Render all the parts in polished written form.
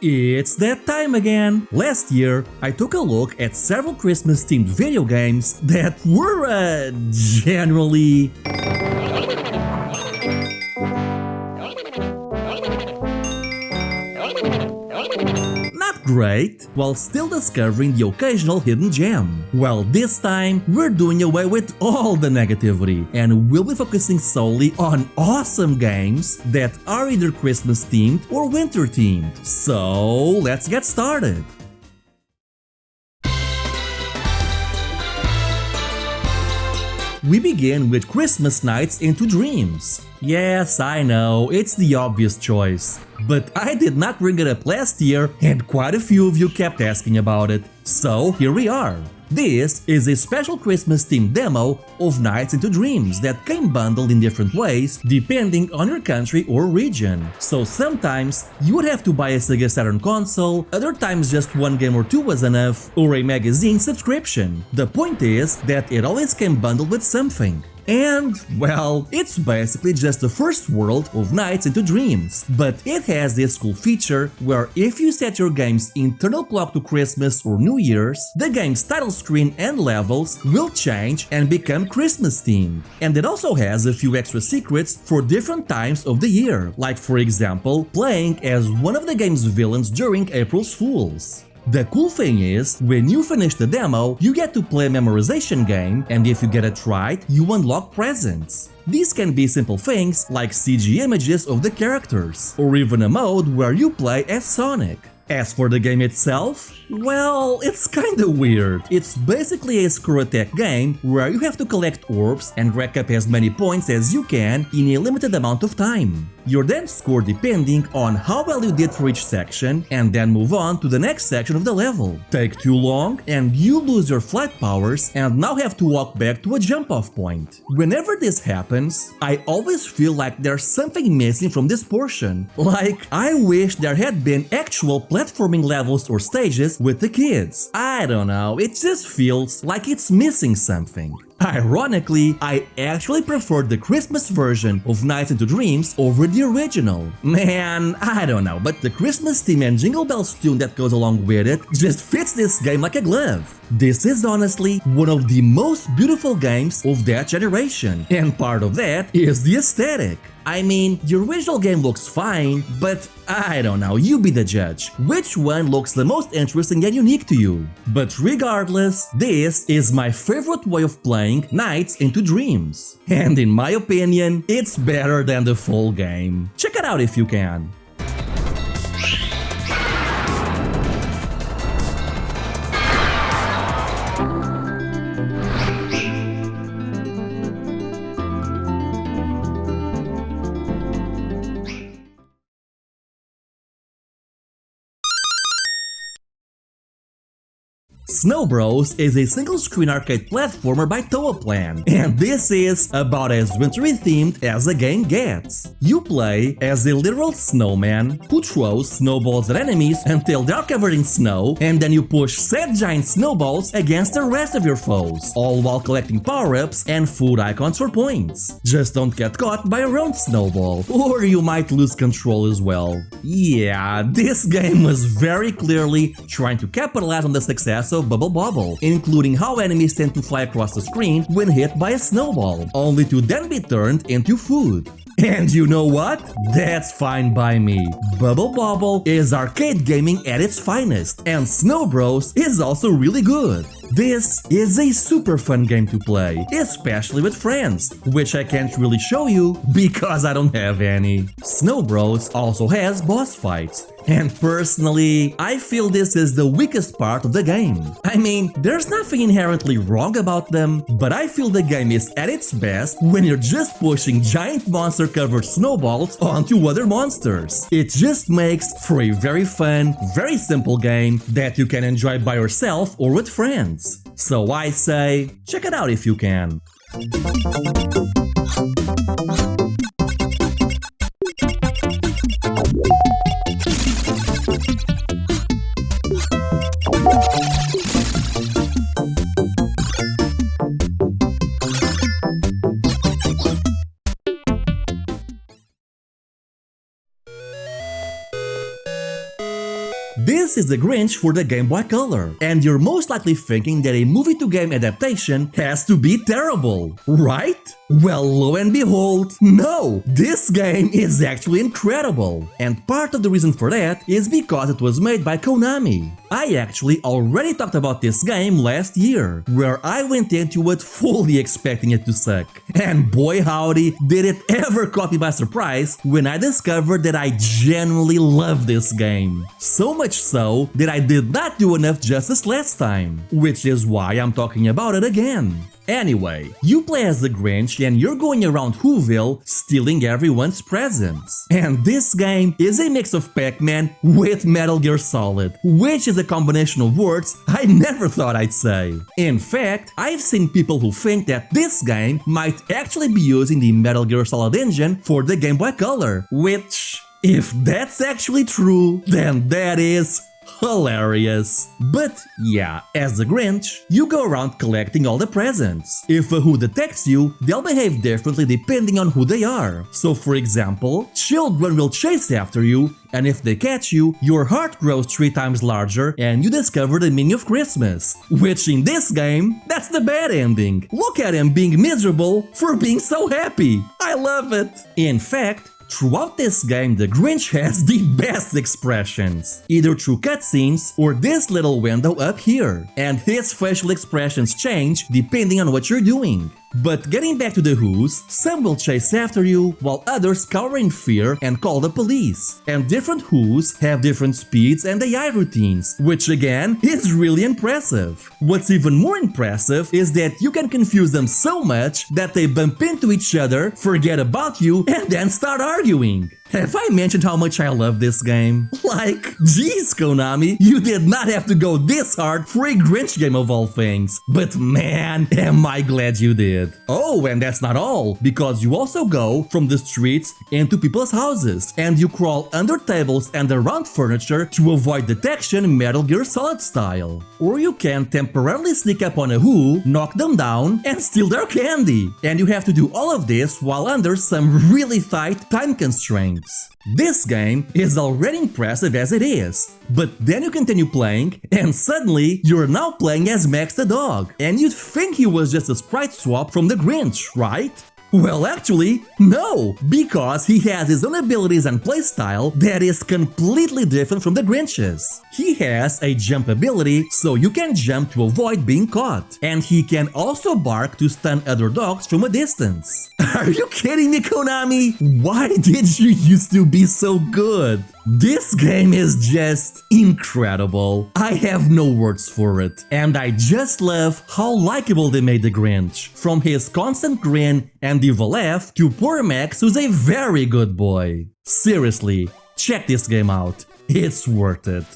It's that time again! Last year, I took a look at several Christmas-themed video games that were, generally... not great, while still discovering the occasional hidden gem. Well, this time, we're doing away with all the negativity, and we'll be focusing solely on awesome games that are either Christmas-themed or winter-themed. So, let's get started! We begin with Christmas Nights into Dreams. Yes, I know, it's the obvious choice. But I did not bring it up last year, and quite a few of you kept asking about it. So here we are. This is a special Christmas-themed demo of Nights into Dreams that came bundled in different ways depending on your country or region. So sometimes you would have to buy a Sega Saturn console, other times just one game or two was enough, or a magazine subscription. The point is that it always came bundled with something. And, well, it's basically just the first world of Nights into Dreams, but it has this cool feature where if you set your game's internal clock to Christmas or New Year's, the game's title screen and levels will change and become Christmas themed. And it also has a few extra secrets for different times of the year, like for example, playing as one of the game's villains during April's Fools. The cool thing is, when you finish the demo, you get to play a memorization game, and if you get it right, you unlock presents. These can be simple things like CG images of the characters, or even a mode where you play as Sonic. As for the game itself, well, it's kinda weird. It's basically a screw attack game where you have to collect orbs and rack up as many points as you can in a limited amount of time. You're then scored depending on how well you did for each section and then move on to the next section of the level. Take too long and you lose your flight powers and now have to walk back to a jump off point. Whenever this happens, I always feel like there's something missing from this portion. Like, I wish there had been actual platforming levels or stages with the kids. I don't know, it just feels like it's missing something. Ironically, I actually preferred the Christmas version of Nights into Dreams over the original. Man, I don't know, but the Christmas theme and Jingle Bells tune that goes along with it just fits this game like a glove. This is honestly one of the most beautiful games of that generation, and part of that is the aesthetic. I mean, the original game looks fine, but I don't know, you be the judge. Which one looks the most interesting and unique to you? But regardless, this is my favorite way of playing Nights into Dreams. And in my opinion, it's better than the full game. Check it out if you can. Snowbros is a single-screen arcade platformer by Toaplan, and this is about as wintry themed as the game gets. You play as a literal snowman who throws snowballs at enemies until they are covered in snow, and then you push said giant snowballs against the rest of your foes, all while collecting power-ups and food icons for points. Just don't get caught by your own snowball, or you might lose control as well. Yeah, this game was very clearly trying to capitalize on the success of Bubble Bobble, including how enemies tend to fly across the screen when hit by a snowball, only to then be turned into food. And you know what? That's fine by me. Bubble Bobble is arcade gaming at its finest, and Snowbros is also really good. This is a super fun game to play, especially with friends, which I can't really show you because I don't have any. Snowbros also has boss fights, and personally, I feel this is the weakest part of the game. I mean, there's nothing inherently wrong about them, but I feel the game is at its best when you're just pushing giant monster-covered snowballs onto other monsters. It just makes for a very fun, very simple game that you can enjoy by yourself or with friends. So I say, check it out if you can. This is the Grinch for the Game Boy Color, and you're most likely thinking that a movie-to-game adaptation has to be terrible, right? Well, lo and behold, no! This game is actually incredible, and part of the reason for that is because it was made by Konami. I actually already talked about this game last year, where I went into it fully expecting it to suck. And boy howdy, did it ever caught me by surprise when I discovered that I genuinely love this game. So much so that I did not do enough justice last time, which is why I'm talking about it again. Anyway, you play as the Grinch and you're going around Whoville stealing everyone's presents. And this game is a mix of Pac-Man with Metal Gear Solid, which is a combination of words I never thought I'd say. In fact, I've seen people who think that this game might actually be using the Metal Gear Solid engine for the Game Boy Color, which, if that's actually true, then that is hilarious. But yeah, as the Grinch, you go around collecting all the presents. If a Who detects you, they'll behave differently depending on who they are. So for example, children will chase after you, and if they catch you, your heart grows 3 times larger and you discover the meaning of Christmas. Which in this game, that's the bad ending. Look at him being miserable for being so happy. I love it. In fact, throughout this game, the Grinch has the best expressions, either through cutscenes or this little window up here, and his facial expressions change depending on what you're doing. But getting back to the Who's, some will chase after you, while others cower in fear and call the police. And different Who's have different speeds and AI routines, which again is really impressive. What's even more impressive is that you can confuse them so much that they bump into each other, forget about you, and then start arguing. Have I mentioned how much I love this game? Like, geez, Konami, you did not have to go this hard for a Grinch game of all things. But man, am I glad you did. Oh, and that's not all, because you also go from the streets into people's houses, and you crawl under tables and around furniture to avoid detection Metal Gear Solid style. Or you can temporarily sneak up on a Who, knock them down, and steal their candy. And you have to do all of this while under some really tight time constraints. This game is already impressive as it is, but then you continue playing and suddenly you're now playing as Max the dog, and you'd think he was just a sprite swap from the Grinch, right? Well, actually, no, because he has his own abilities and playstyle that is completely different from the Grinch's. He has a jump ability, so you can jump to avoid being caught, and he can also bark to stun other dogs from a distance. Are you kidding me, Konami? Why did you used to be so good? This game is just incredible. I have no words for it. And I just love how likable they made the Grinch. From his constant grin and evil laugh to poor Max, who's a very good boy. Seriously, check this game out. It's worth it.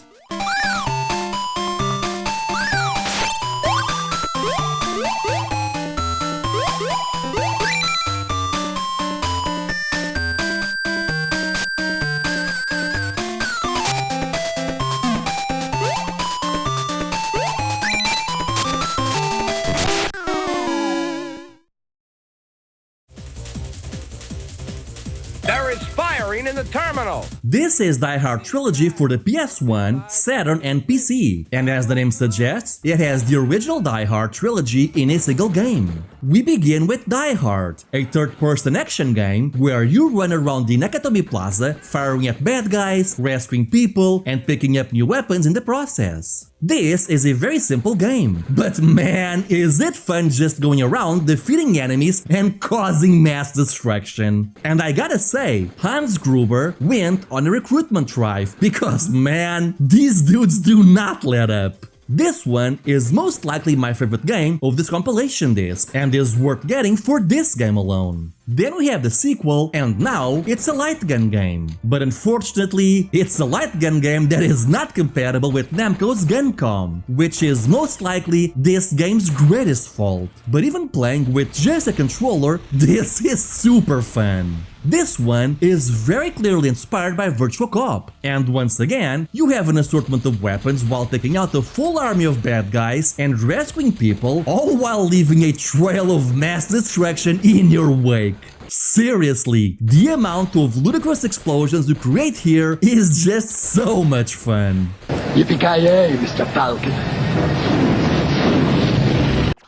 In the terminal. This is DekaTrilogy for the PS1, Saturn, and PC, and as the name suggests, it has the original DekaTrilogy in a single game. We begin with Die Hard, a third-person action game where you run around the Nakatomi Plaza, firing at bad guys, rescuing people, and picking up new weapons in the process. This is a very simple game, but man, is it fun just going around defeating enemies and causing mass destruction. And I gotta say, Hans Gruber went on a recruitment drive because man, these dudes do not let up. This one is most likely my favorite game of this compilation disc and is worth getting for this game alone. Then we have the sequel, and now it's a light gun game. But unfortunately, it's a light gun game that is not compatible with Namco's Guncom, which is most likely this game's greatest fault. But even playing with just a controller, this is super fun. This one is very clearly inspired by Virtual Cop, and once again, you have an assortment of weapons while taking out a full army of bad guys and rescuing people, all while leaving a trail of mass destruction in your wake. Seriously, the amount of ludicrous explosions you create here is just so much fun. Yippee-ki-yay, Mr. Falcon.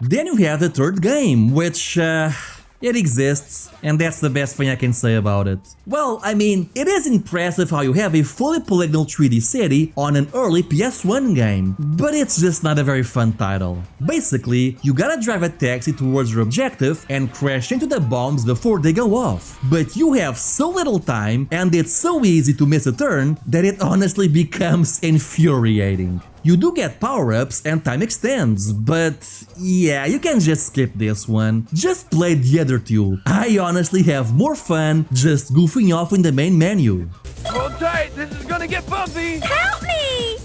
Then you have the third game, which, it exists, and that's the best thing I can say about it. Well, I mean, it is impressive how you have a fully polygonal 3D city on an early PS1 game, but it's just not a very fun title. Basically, you gotta drive a taxi towards your objective and crash into the bombs before they go off. But you have so little time, and it's so easy to miss a turn, that it honestly becomes infuriating. You do get power-ups and time extends, but yeah, you can just skip this one. Just play the other two. I honestly have more fun just goofing off in the main menu. Hold tight, this is gonna get bumpy! Help me!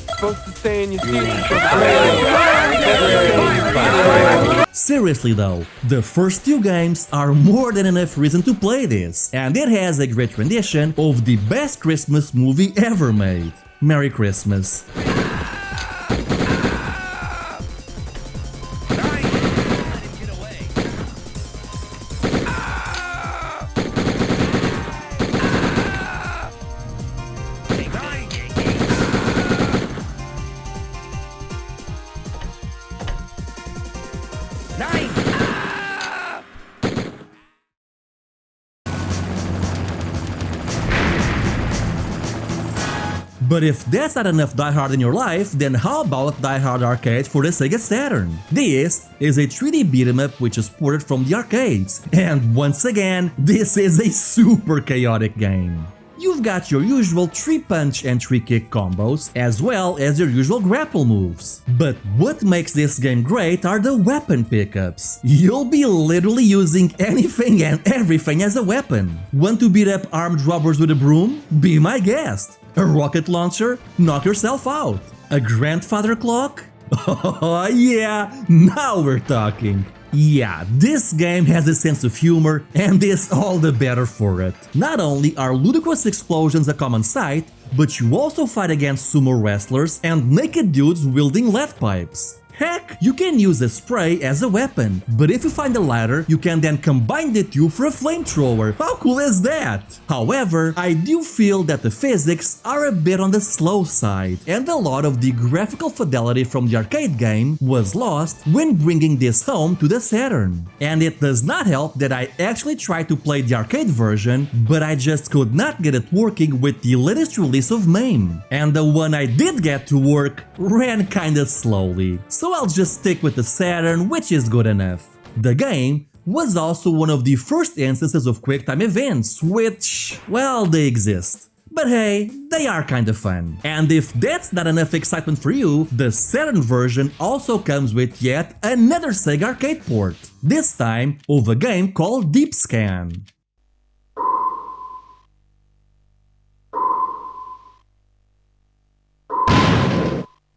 Supposed to stay in your seat. Seriously though, the first two games are more than enough reason to play this, and it has a great rendition of the best Christmas movie ever made. Merry Christmas. But if that's not enough Die Hard in your life, then how about Die Hard Arcade for the Sega Saturn? This is a 3D beat-em-up which is ported from the arcades, and once again, this is a super chaotic game. You've got your usual 3-punch and 3-kick combos, as well as your usual grapple moves. But what makes this game great are the weapon pickups. You'll be literally using anything and everything as a weapon. Want to beat up armed robbers with a broom? Be my guest. A rocket launcher? Knock yourself out. A grandfather clock? Oh yeah, now we're talking. Yeah, this game has a sense of humor and is all the better for it. Not only are ludicrous explosions a common sight, but you also fight against sumo wrestlers and naked dudes wielding lead pipes. Heck, you can use a spray as a weapon, but if you find a lighter, you can then combine the two for a flamethrower. How cool is that? However, I do feel that the physics are a bit on the slow side, and a lot of the graphical fidelity from the arcade game was lost when bringing this home to the Saturn. And it does not help that I actually tried to play the arcade version, but I just could not get it working with the latest release of MAME. And the one I did get to work ran kinda slowly. So I'll just stick with the Saturn, which is good enough. The game was also one of the first instances of QuickTime events, which, well, they exist. But hey, they are kinda fun. And if that's not enough excitement for you, the Saturn version also comes with yet another Sega arcade port, this time of a game called Deep Scan.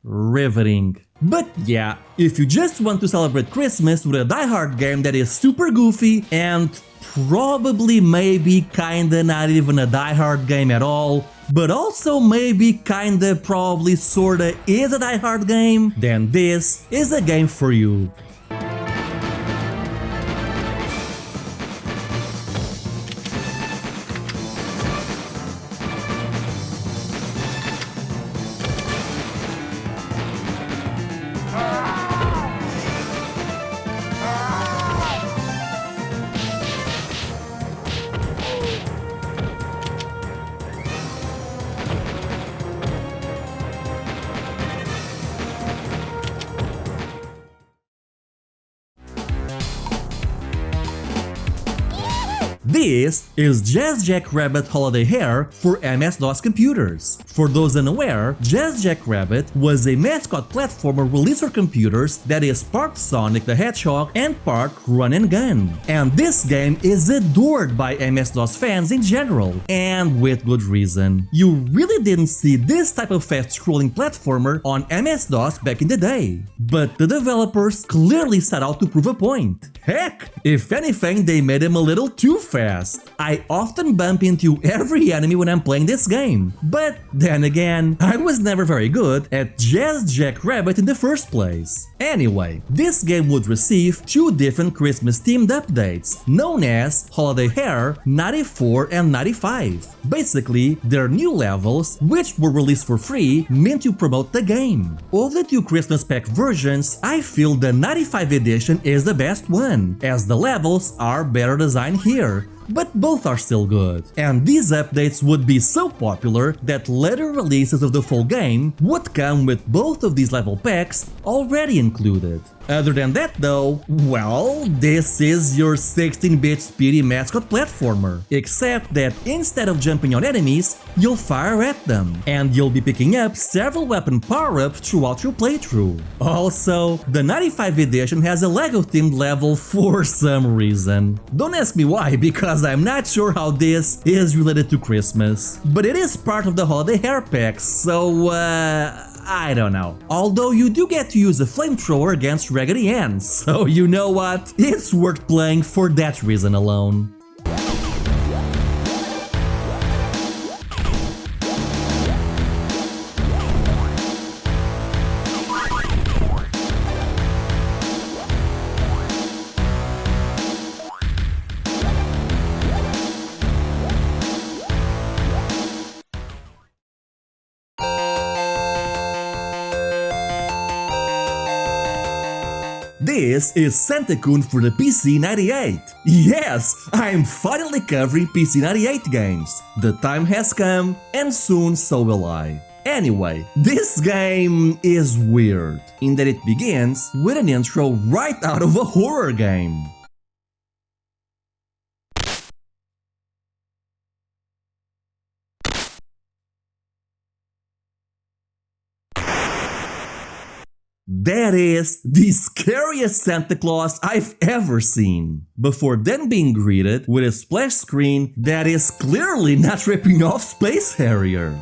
Riveting. But yeah, if you just want to celebrate Christmas with a Die Hard game that is super goofy and probably maybe kinda not even a Die Hard game at all, but also maybe kinda probably sorta is a Die Hard game, then this is a game for you. This is Jazz Jackrabbit Holiday Hare for MS-DOS computers. For those unaware, Jazz Jackrabbit was a mascot platformer released for computers that is part Sonic the Hedgehog and part run and gun. And this game is adored by MS-DOS fans in general, and with good reason. You really didn't see this type of fast-scrolling platformer on MS-DOS back in the day. But the developers clearly set out to prove a point. Heck, if anything, they made him a little too fast. I often bump into every enemy when I'm playing this game. But then again, I was never very good at just Jackrabbit in the first place. Anyway, this game would receive two different Christmas-themed updates, known as Holiday Hare 94 and 95. Basically, they're new levels, which were released for free, meant to promote the game. Of the two Christmas pack versions, I feel the 95 edition is the best one, as the levels are better designed here. But both are still good, and these updates would be so popular that later releases of the full game would come with both of these level packs already included. Other than that though, well, this is your 16-bit speedy mascot platformer, except that instead of jumping on enemies, you'll fire at them, and you'll be picking up several weapon power-ups throughout your playthrough. Also, the 95 edition has a Lego-themed level for some reason. Don't ask me why, because I'm not sure how this is related to Christmas, but it is part of the Holiday Hare pack, so I don't know. Although you do get to use a flamethrower against Raggedy Ann, so you know what? It's worth playing for that reason alone. This is Santa-Kun for the PC-98. Yes, I'm finally covering PC-98 games. The time has come, and soon so will I. Anyway, this game is weird, in that it begins with an intro right out of a horror game. That is the scariest Santa Claus I've ever seen, before then being greeted with a splash screen that is clearly not ripping off Space Harrier.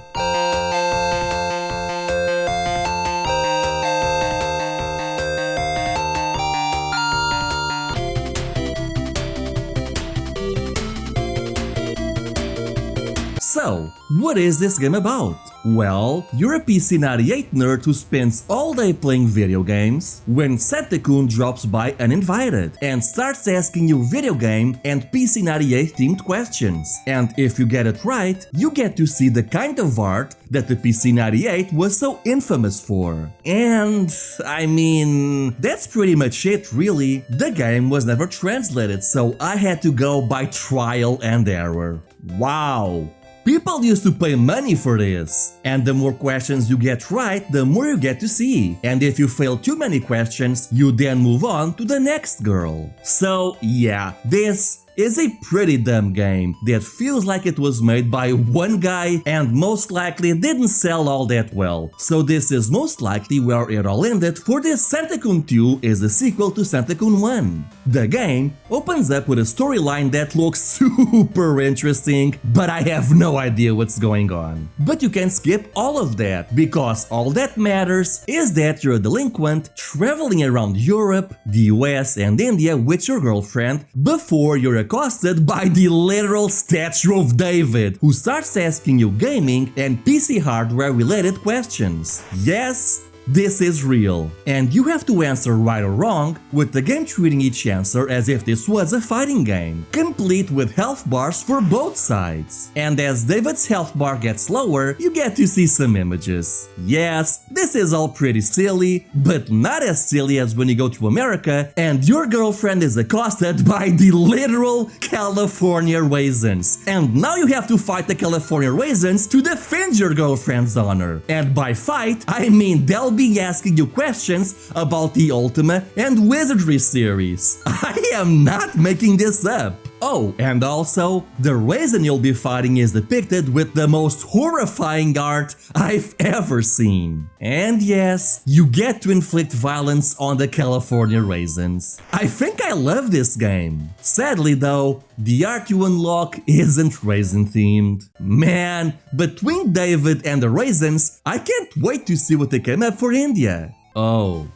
So, what is this game about? Well, you're a PC-98 nerd who spends all day playing video games when Santa-Kun drops by uninvited and starts asking you video game and PC-98 themed questions. And if you get it right, you get to see the kind of art that the PC-98 was so infamous for. And, I mean, that's pretty much it really. The game was never translated, so I had to go by trial and error. Wow! People used to pay money for this, and the more questions you get right, the more you get to see. And if you fail too many questions, you then move on to the next girl. So yeah, this is a pretty dumb game that feels like it was made by one guy and most likely didn't sell all that well. So this is most likely where it all ended, for this Santa-Kun 2 is a sequel to Santa-Kun 1. The game opens up with a storyline that looks super interesting, but I have no idea what's going on. But you can skip all of that, because all that matters is that you're a delinquent traveling around Europe, the US and India with your girlfriend before you're accosted by the literal Statue of David, who starts asking you gaming and PC hardware related questions. Yes, this is real, and you have to answer right or wrong, with the game treating each answer as if this was a fighting game, complete with health bars for both sides. And as David's health bar gets lower, you get to see some images. Yes, this is all pretty silly, but not as silly as when you go to America and your girlfriend is accosted by the literal California raisins. And now you have to fight the California raisins to defend your girlfriend's honor. And by fight, I mean they'll be asking you questions about the Ultima and Wizardry series. I am not making this up. Oh, and also, the raisin you'll be fighting is depicted with the most horrifying art I've ever seen. And yes, you get to inflict violence on the California raisins. I think I love this game. Sadly though, the art you unlock isn't raisin themed. Man, between David and the raisins, I can't wait to see what they came up for India. Oh,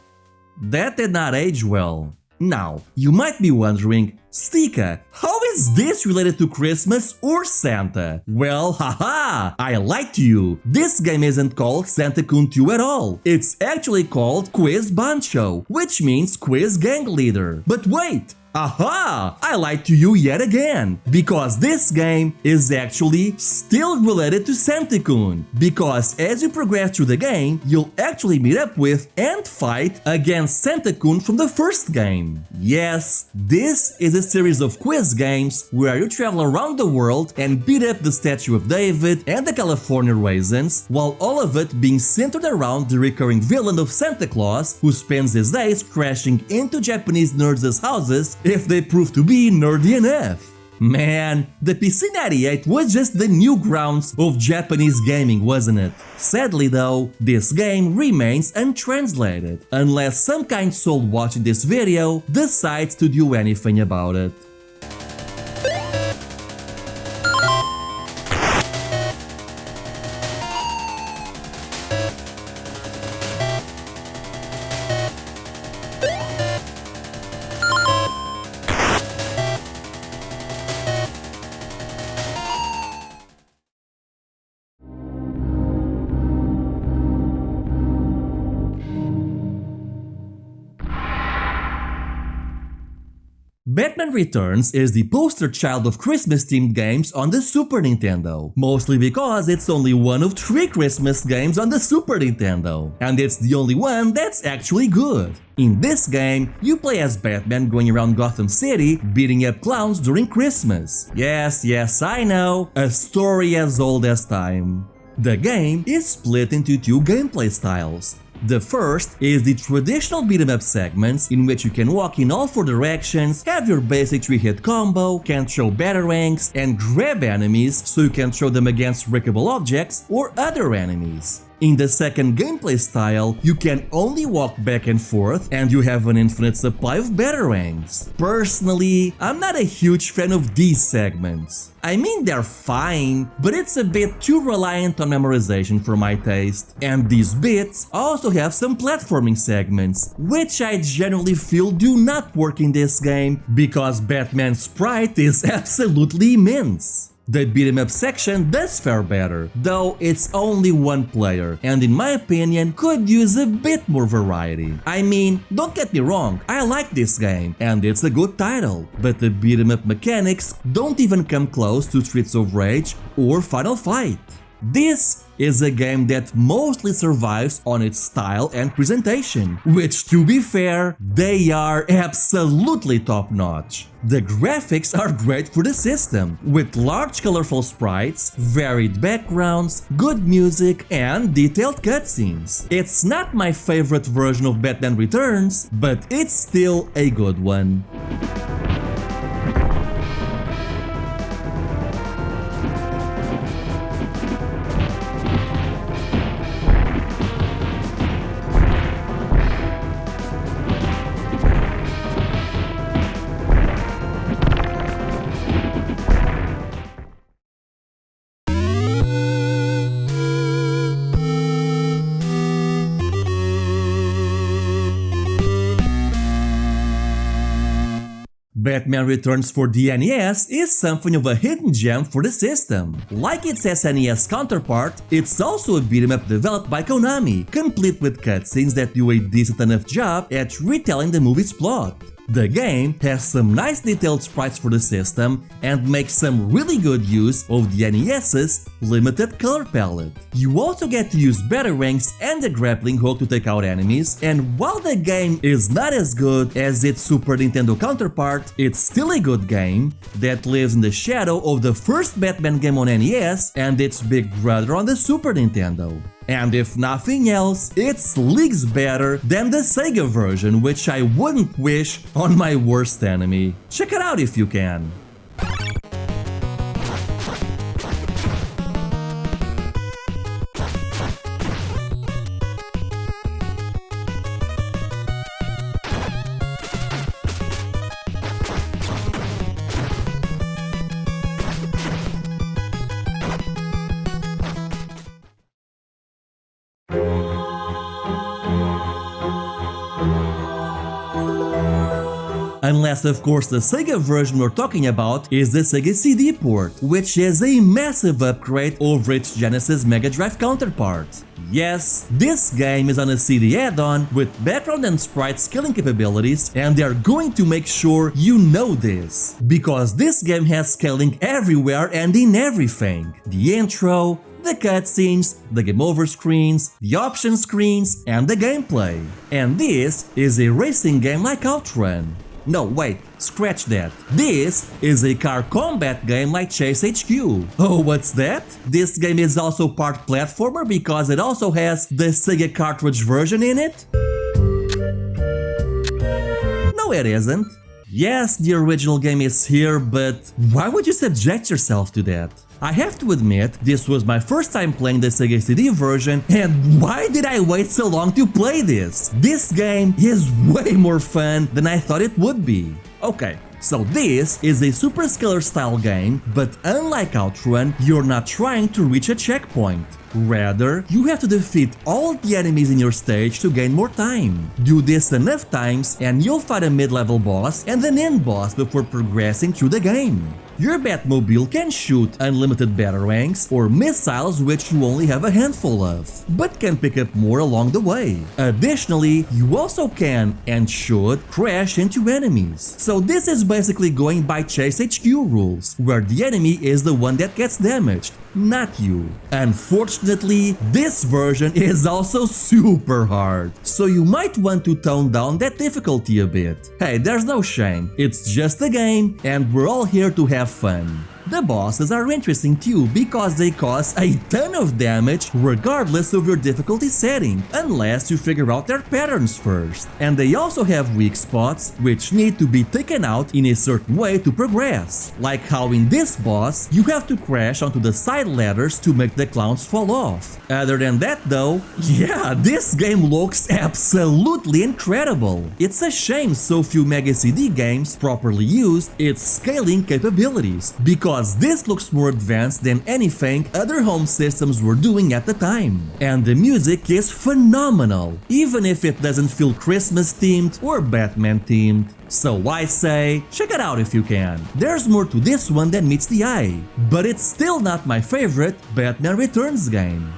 that did not age well. Now, you might be wondering, Stika, how Is this related to Christmas or Santa? Well, haha, I lied to you. This game isn't called Santa-Kun 2 at all. It's actually called Quiz Banchou, which means Quiz Gang Leader. But wait! Aha! I lied to you yet again, because this game is actually still related to Santa-Kun, because as you progress through the game, you'll actually meet up with and fight against Santa-Kun from the first game. Yes, this is a series of quiz games where you travel around the world and beat up the Statue of David and the California Raisins, while all of it being centered around the recurring villain of Santa Claus, who spends his days crashing into Japanese nerds' houses if they prove to be nerdy enough. Man, the PC-98 was just the new grounds of Japanese gaming, wasn't it? Sadly though, this game remains untranslated, unless some kind soul watching this video decides to do anything about it. Batman Returns is the poster child of Christmas-themed games on the Super Nintendo, mostly because it's only one of 3 Christmas games on the Super Nintendo, and it's the only one that's actually good. In this game, you play as Batman going around Gotham City beating up clowns during Christmas. Yes, I know, a story as old as time. The game is split into 2 gameplay styles. The first is the traditional beat-em-up segments in which you can walk in all 4 directions, have your basic 3-hit combo, can throw batarangs, and grab enemies so you can throw them against breakable objects or other enemies. In the second gameplay style, you can only walk back and forth and you have an infinite supply of batarangs. Personally, I'm not a huge fan of these segments. I mean, they're fine, but it's a bit too reliant on memorization for my taste. And these bits also have some platforming segments, which I generally feel do not work in this game because Batman's sprite is absolutely immense. The beat-em-up section does fare better, though it's only 1 player, and in my opinion could use a bit more variety. I mean, don't get me wrong, I like this game, and it's a good title, but the beat-em-up mechanics don't even come close to Streets of Rage or Final Fight. This is a game that mostly survives on its style and presentation, which, to be fair, they are absolutely top-notch. The graphics are great for the system, with large colorful sprites, varied backgrounds, good music, and detailed cutscenes. It's not my favorite version of Batman Returns, but it's still a good one. Batman Returns for the NES is something of a hidden gem for the system. Like its SNES counterpart, it's also a beat-em-up developed by Konami, complete with cutscenes that do a decent enough job at retelling the movie's plot. The game has some nice detailed sprites for the system and makes some really good use of the NES's limited color palette. You also get to use batarangs and the grappling hook to take out enemies, and while the game is not as good as its Super Nintendo counterpart, it's still a good game that lives in the shadow of the first Batman game on NES and its big brother on the Super Nintendo. And if nothing else, it's leagues better than the Sega version, which I wouldn't wish on my worst enemy. Check it out if you can. Unless of course the Sega version we're talking about is the Sega CD port, which is a massive upgrade over its Genesis Mega Drive counterpart. Yes, this game is on a CD add-on with background and sprite scaling capabilities, and they are going to make sure you know this, because this game has scaling everywhere and in everything. The intro, the cutscenes, the game over screens, the option screens, and the gameplay. And this is a racing game like Outrun. No, wait, scratch that. This is a car combat game like Chase HQ. Oh, what's that? This game is also part platformer because it also has the Sega cartridge version in it? No, it isn't. Yes, the original game is here, but why would you subject yourself to that? I have to admit, this was my first time playing the Sega CD version, and why did I wait so long to play this? This game is way more fun than I thought it would be. Okay, so this is a super scalar style game, but unlike Outrun, you're not trying to reach a checkpoint. Rather, you have to defeat all the enemies in your stage to gain more time. Do this enough times and you'll fight a mid-level boss and an end boss before progressing through the game. Your Batmobile can shoot unlimited batarangs or missiles which you only have a handful of, but can pick up more along the way. Additionally, you also can and should crash into enemies. So this is basically going by Chase HQ rules, where the enemy is the one that gets damaged, not you. Unfortunately, this version is also super hard, so you might want to tone down that difficulty a bit. Hey, there's no shame, it's just a game and we're all here to have fun. The bosses are interesting too because they cause a ton of damage regardless of your difficulty setting, unless you figure out their patterns first. And they also have weak spots which need to be taken out in a certain way to progress. Like how in this boss, you have to crash onto the side ladders to make the clowns fall off. Other than that though, yeah, this game looks absolutely incredible. It's a shame so few Mega CD games properly used its scaling capabilities, because this looks more advanced than anything other home systems were doing at the time. And the music is phenomenal, even if it doesn't feel Christmas themed or Batman themed. So I say, check it out if you can. There's more to this one than meets the eye, but it's still not my favorite Batman Returns game.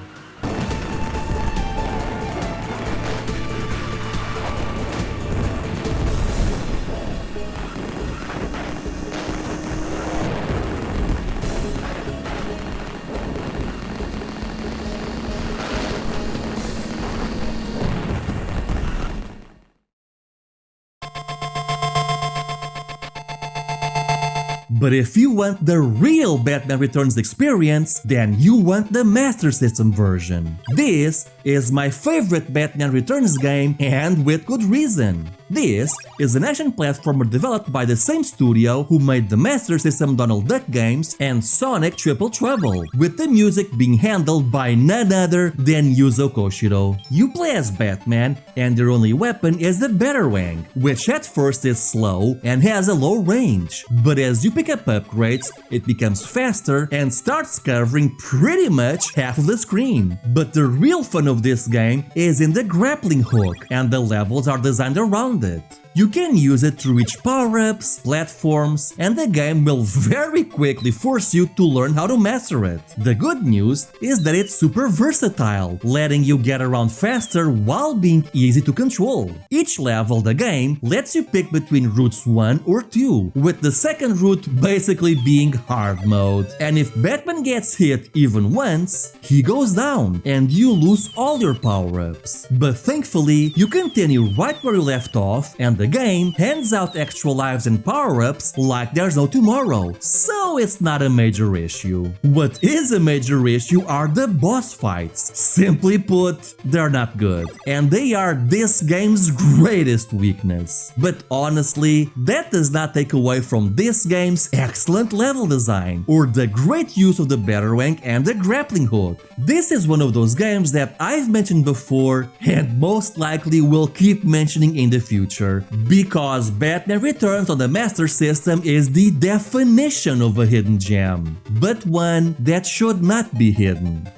But if you want the real Batman Returns experience, then you want the Master System version. This is my favorite Batman Returns game, and with good reason. This is an action platformer developed by the same studio who made the Master System Donald Duck games and Sonic Triple Trouble, with the music being handled by none other than Yuzo Koshiro. You play as Batman, and your only weapon is the Batarang, which at first is slow and has a low range, but as you pick up upgrades, it becomes faster and starts covering pretty much half of the screen. But the real fun of this game is in the grappling hook, and the levels are designed around it. You can use it to reach power-ups, platforms, and the game will very quickly force you to learn how to master it. The good news is that it's super versatile, letting you get around faster while being easy to control. Each level the game lets you pick between routes 1 or 2, with the second route basically being hard mode. And if Batman gets hit even once, he goes down and you lose all your power-ups. But thankfully, you continue right where you left off, and the game hands out extra lives and power-ups like there's no tomorrow, so it's not a major issue. What is a major issue are the boss fights. Simply put, they're not good, and they are this game's greatest weakness. But honestly, that does not take away from this game's excellent level design, or the great use of the Batarang and the grappling hook. This is one of those games that I've mentioned before, and most likely will keep mentioning in the future, because Batman Returns on the Master System is the definition of a hidden gem, but one that should not be hidden.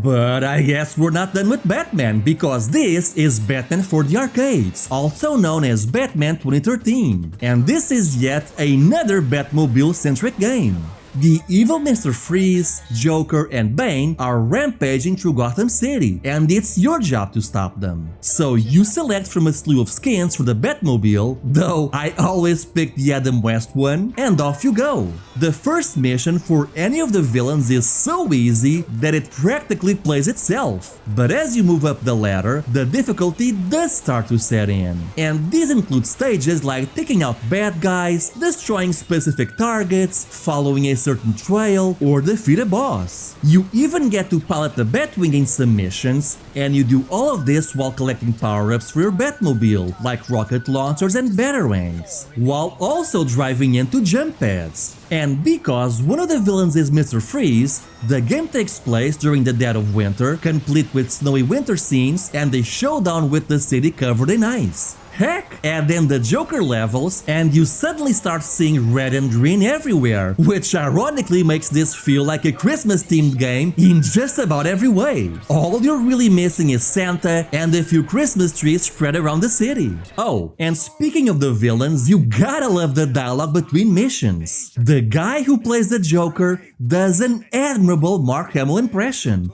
But I guess we're not done with Batman, because this is Batman for the arcades, also known as Batman 2013. And this is yet another Batmobile-centric game. The evil Mr. Freeze, Joker, and Bane are rampaging through Gotham City, and it's your job to stop them. So you select from a slew of skins for the Batmobile, though I always pick the Adam West one, and off you go. The first mission for any of the villains is so easy that it practically plays itself. But as you move up the ladder, the difficulty does start to set in. And these include stages like taking out bad guys, destroying specific targets, following a certain trail, or defeat a boss. You even get to pilot the Batwing in some missions, and you do all of this while collecting power-ups for your Batmobile, like rocket launchers and batarangs, while also driving into jump pads. And because one of the villains is Mr. Freeze, the game takes place during the dead of winter, complete with snowy winter scenes and a showdown with the city covered in ice. Heck, add in the Joker levels and you suddenly start seeing red and green everywhere, which ironically makes this feel like a Christmas-themed game in just about every way. All you're really missing is Santa and a few Christmas trees spread around the city. Oh, and speaking of the villains, you gotta love the dialogue between missions. The guy who plays the Joker does an admirable Mark Hamill impression.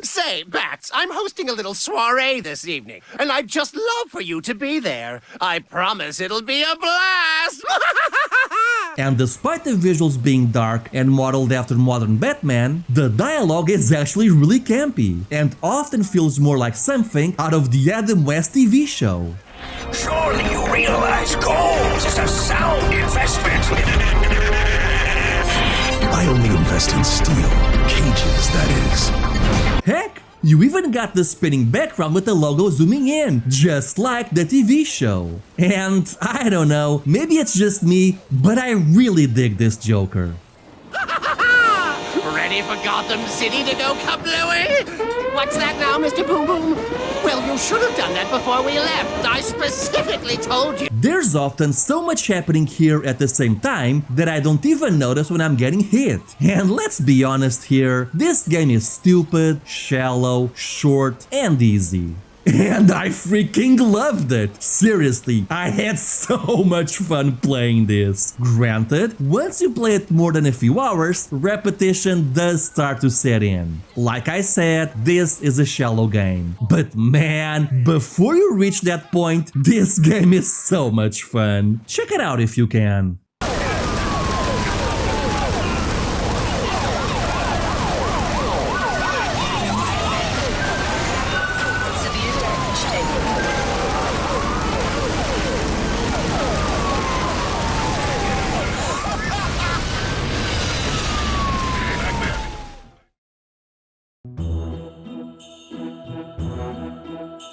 Say, Bats, I'm hosting a little soiree this evening, and I'd just love for you to be there. I promise it'll be a blast! And despite the visuals being dark and modeled after modern Batman, the dialogue is actually really campy, and often feels more like something out of the Adam West TV show. Surely you realize gold is a sound investment. I only invest in steel. Cages, that is. Heck, you even got the spinning background with the logo zooming in, just like the TV show. And I don't know, maybe it's just me, but I really dig this Joker. Ready for Gotham City to go kablooey? What's that now, Mr. Boom Boom? Well, you should have done that before we left. I specifically told you. There's often so much happening here at the same time that I don't even notice when I'm getting hit. And let's be honest here, this game is stupid, shallow, short, and easy. And I freaking loved it! Seriously, I had so much fun playing this. Granted, once you play it more than a few hours, repetition does start to set in. Like I said, this is a shallow game. But man, before you reach that point, this game is so much fun. Check it out if you can.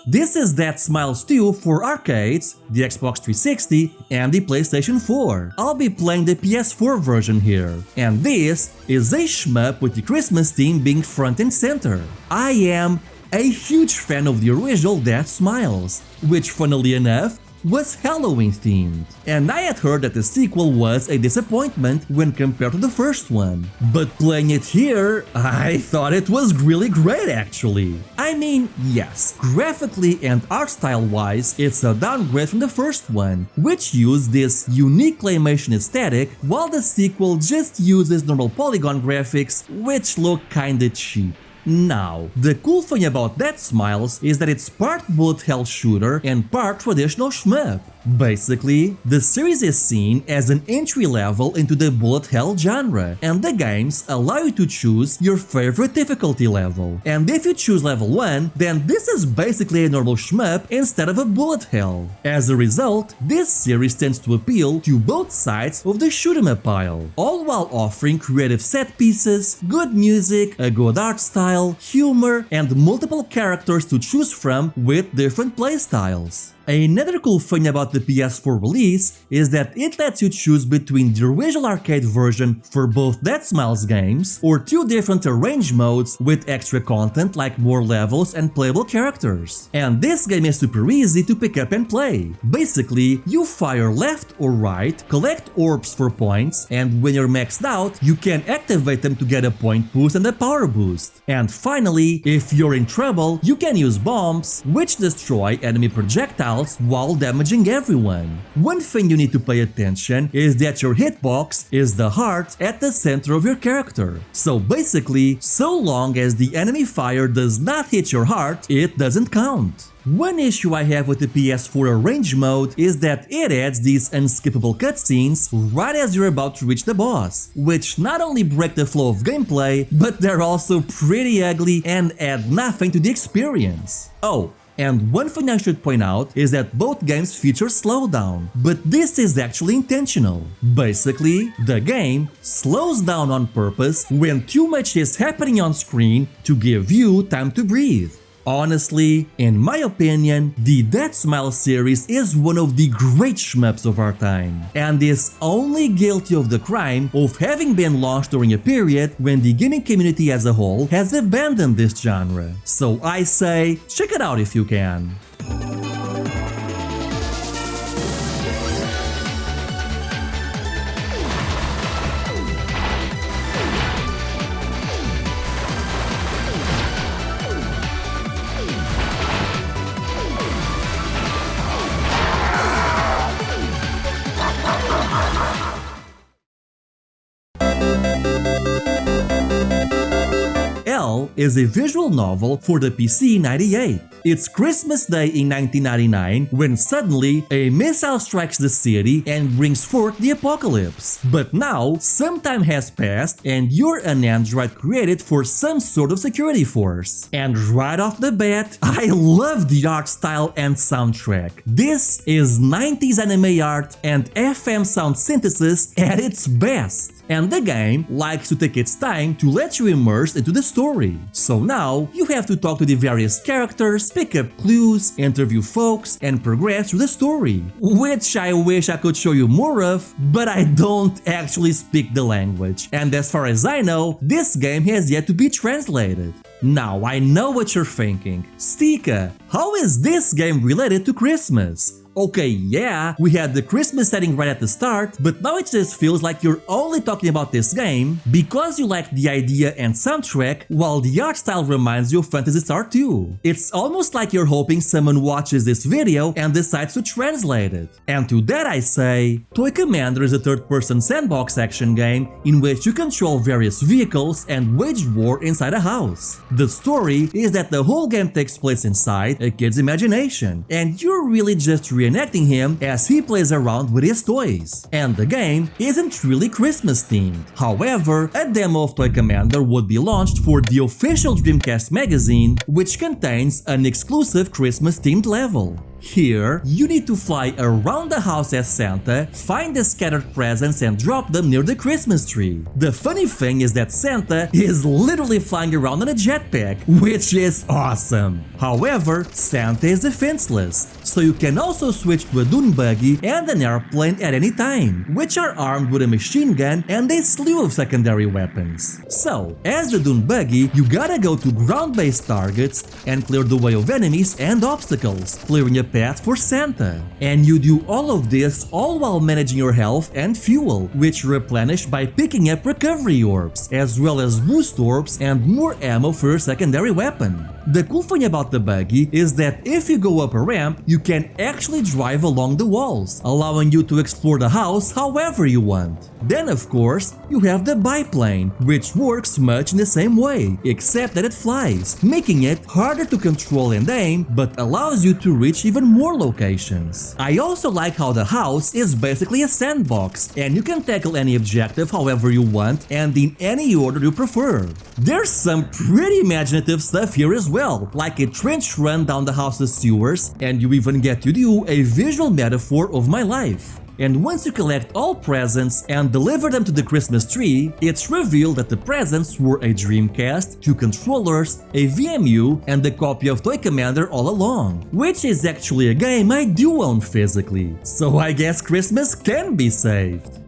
This is Deathsmiles 2 for arcades, the Xbox 360, and the PlayStation 4. I'll be playing the PS4 version here. And this is a shmup with the Christmas theme being front and center. I am a huge fan of the original Deathsmiles, which funnily enough was Halloween themed, and I had heard that the sequel was a disappointment when compared to the first one. But playing it here, I thought it was really great actually. I mean, yes, graphically and art style wise, it's a downgrade from the first one, which used this unique claymation aesthetic, while the sequel just uses normal polygon graphics, which look kinda cheap. Now, the cool thing about Deathsmiles is that it's part bullet hell shooter and part traditional shmup. Basically, the series is seen as an entry level into the bullet hell genre, and the games allow you to choose your favorite difficulty level. And if you choose level 1, then this is basically a normal shmup instead of a bullet hell. As a result, this series tends to appeal to both sides of the shoot 'em up pile, all while offering creative set pieces, good music, a good art style, humor, and multiple characters to choose from with different playstyles. Another cool thing about the PS4 release is that it lets you choose between the original arcade version for both Deathsmiles games or 2 different arrange modes with extra content like more levels and playable characters. And this game is super easy to pick up and play. Basically, you fire left or right, collect orbs for points, and when you're maxed out, you can activate them to get a point boost and a power boost. And finally, if you're in trouble, you can use bombs, which destroy enemy projectiles while damaging everyone. One thing you need to pay attention is that your hitbox is the heart at the center of your character. So basically, so long as the enemy fire does not hit your heart, it doesn't count. One issue I have with the PS4 arrange mode is that it adds these unskippable cutscenes right as you're about to reach the boss, which not only break the flow of gameplay, but they're also pretty ugly and add nothing to the experience. Oh, and one thing I should point out is that both games feature slowdown, but this is actually intentional. Basically, the game slows down on purpose when too much is happening on screen to give you time to breathe. Honestly, in my opinion, the Deathsmiles series is one of the great shmups of our time, and is only guilty of the crime of having been launched during a period when the gaming community as a whole has abandoned this genre. So I say, check it out if you can. Elle is a visual novel for the PC in '98. It's Christmas Day in 1999 when suddenly a missile strikes the city and brings forth the apocalypse. But now, some time has passed and you're an android created for some sort of security force. And right off the bat, I love the art style and soundtrack. This is 90s anime art and FM sound synthesis at its best. And the game likes to take its time to let you immerse into the story. So now, you have to talk to the various characters, pick up clues, interview folks, and progress through the story. Which I wish I could show you more of, but I don't actually speak the language. And as far as I know, this game has yet to be translated. Now I know what you're thinking. Stika, how is this game related to Christmas? Okay, yeah, we had the Christmas setting right at the start, but now it just feels like you're only talking about this game because you like the idea and soundtrack, while the art style reminds you of Phantasy Star 2. It's almost like you're hoping someone watches this video and decides to translate it. And to that I say, Toy Commander is a third-person sandbox action game in which you control various vehicles and wage war inside a house. The story is that the whole game takes place inside a kid's imagination, and you're really just reenacting him as he plays around with his toys. And the game isn't really Christmas themed. However, a demo of Toy Commander would be launched for the official Dreamcast magazine, which contains an exclusive Christmas themed level. Here, you need to fly around the house as Santa, find the scattered presents and drop them near the Christmas tree. The funny thing is that Santa is literally flying around on a jetpack, which is awesome. However, Santa is defenseless, so you can also switch to a dune buggy and an airplane at any time, which are armed with a machine gun and a slew of secondary weapons. So, as the dune buggy, you gotta go to ground-based targets and clear the way of enemies and obstacles, clearing a path for Santa. And you do all of this all while managing your health and fuel, which replenish by picking up recovery orbs, as well as boost orbs and more ammo for your secondary weapon. The cool thing about the buggy is that if you go up a ramp, you can actually drive along the walls, allowing you to explore the house however you want. Then of course, you have the biplane, which works much in the same way, except that it flies, making it harder to control and aim, but allows you to reach even more locations. I also like how the house is basically a sandbox, and you can tackle any objective however you want and in any order you prefer. There's some pretty imaginative stuff here as well, like a trench run down the house's sewers, and you even get to do a visual metaphor of my life. and once you collect all presents and deliver them to the Christmas tree, it's revealed that the presents were a Dreamcast, 2 controllers, a VMU, and a copy of Toy Commander all along, which is actually a game I do own physically, so I guess Christmas can be saved.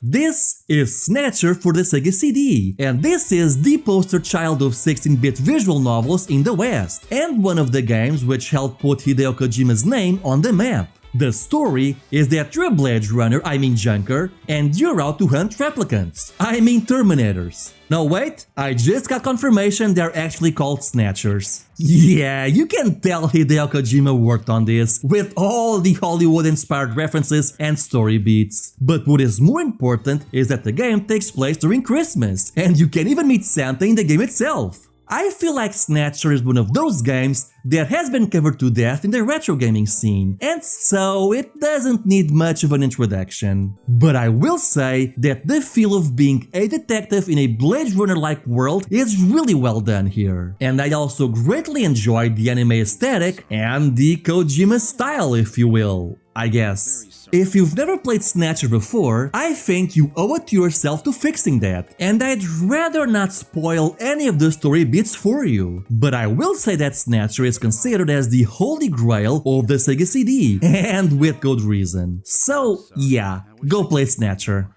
This is Snatcher for the Sega CD, and this is the poster child of 16-bit visual novels in the West, and one of the games which helped put Hideo Kojima's name on the map. The story is that you're a Blade Runner, Junker, and you're out to hunt replicants, Terminators. No wait, I just got confirmation they're actually called Snatchers. Yeah, you can tell Hideo Kojima worked on this, with all the Hollywood-inspired references and story beats. But what is more important is that the game takes place during Christmas, and you can even meet Santa in the game itself. I feel like Snatcher is one of those games that has been covered to death in the retro gaming scene, and so it doesn't need much of an introduction. But I will say that the feel of being a detective in a Blade Runner-like world is really well done here. And I also greatly enjoyed the anime aesthetic and the Kojima style, if you will, I guess. If you've never played Snatcher before, I think you owe it to yourself to fixing that, and I'd rather not spoil any of the story bits for you. But I will say that Snatcher is considered as the holy grail of the Sega CD, and with good reason. So yeah, go play Snatcher.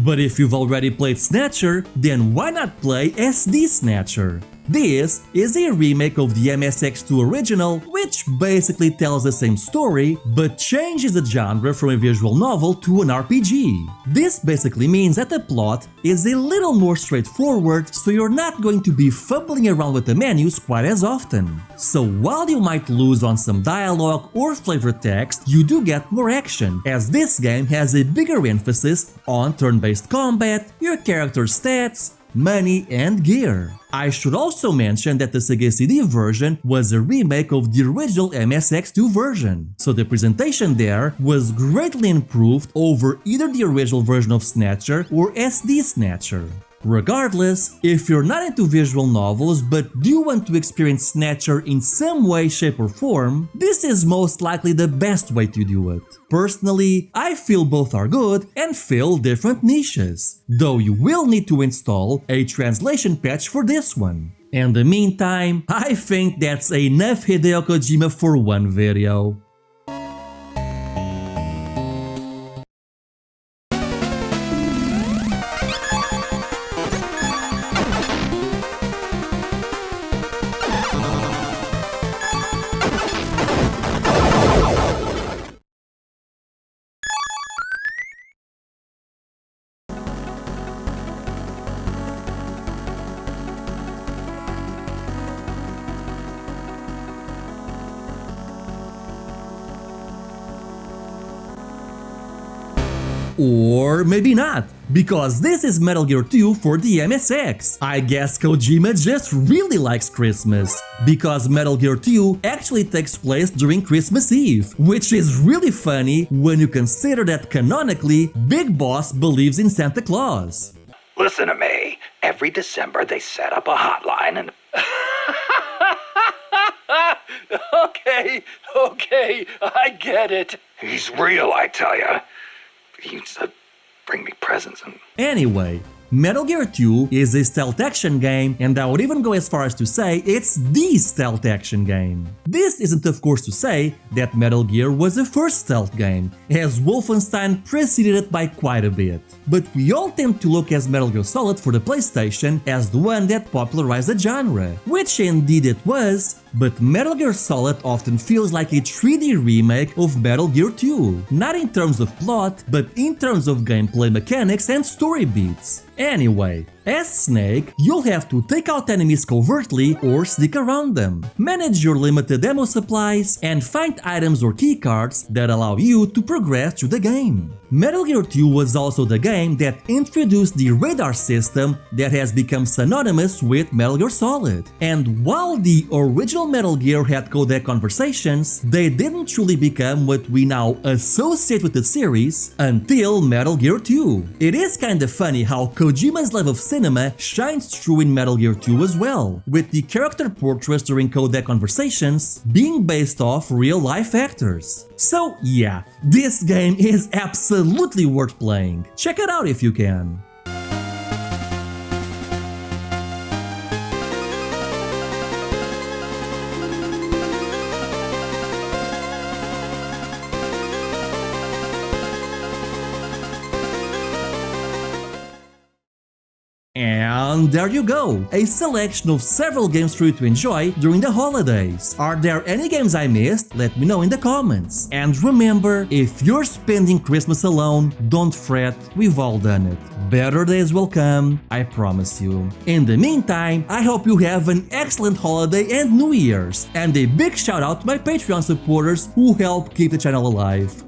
But if you've already played Snatcher, then why not play SD Snatcher? This is a remake of the MSX2 original, which basically tells the same story, but changes the genre from a visual novel to an RPG. This basically means that the plot is a little more straightforward, so you're not going to be fumbling around with the menus quite as often. So while you might lose on some dialogue or flavor text, you do get more action, as this game has a bigger emphasis on turn-based combat, your character's stats, money, and gear. I should also mention that the Sega CD version was a remake of the original MSX2 version, so the presentation there was greatly improved over either the original version of Snatcher or SD Snatcher. Regardless, if you're not into visual novels but do want to experience Snatcher in some way, shape or form, this is most likely the best way to do it. Personally, I feel both are good and fill different niches, though you will need to install a translation patch for this one. In the meantime, I think that's enough Hideo Kojima for one video. Or maybe not, because this is Metal Gear 2 for the MSX. I guess Kojima just really likes Christmas, because Metal Gear 2 actually takes place during Christmas Eve, which is really funny when you consider that canonically, Big Boss believes in Santa Claus. Listen to me. Every December they set up a hotline and... Okay, I get it. He's real, I tell ya. He used to bring me presents and... Anyway, Metal Gear 2 is a stealth action game, and I would even go as far as to say it's the stealth action game. This isn't of course to say that Metal Gear was the first stealth game, as Wolfenstein preceded it by quite a bit. But we all tend to look at Metal Gear Solid for the PlayStation as the one that popularized the genre, which indeed it was, but Metal Gear Solid often feels like a 3D remake of Metal Gear 2, not in terms of plot, but in terms of gameplay mechanics and story beats. Anyway, as Snake, you'll have to take out enemies covertly or sneak around them, manage your limited ammo supplies, and find items or keycards that allow you to progress through the game. Metal Gear 2 was also the game that introduced the radar system that has become synonymous with Metal Gear Solid. And while the original Metal Gear had codec conversations, they didn't truly become what we now associate with the series until Metal Gear 2. It is kinda funny how Kojima's love of cinema shines through in Metal Gear 2 as well, with the character portraits during codec conversations being based off real-life actors. So yeah, this game is absolutely worth playing. Check it out if you can. And there you go, a selection of several games for you to enjoy during the holidays. Are there any games I missed? Let me know in the comments. And remember, if you're spending Christmas alone, don't fret, we've all done it. Better days will come, I promise you. In the meantime, I hope you have an excellent holiday and New Year's, and a big shout out to my Patreon supporters who help keep the channel alive.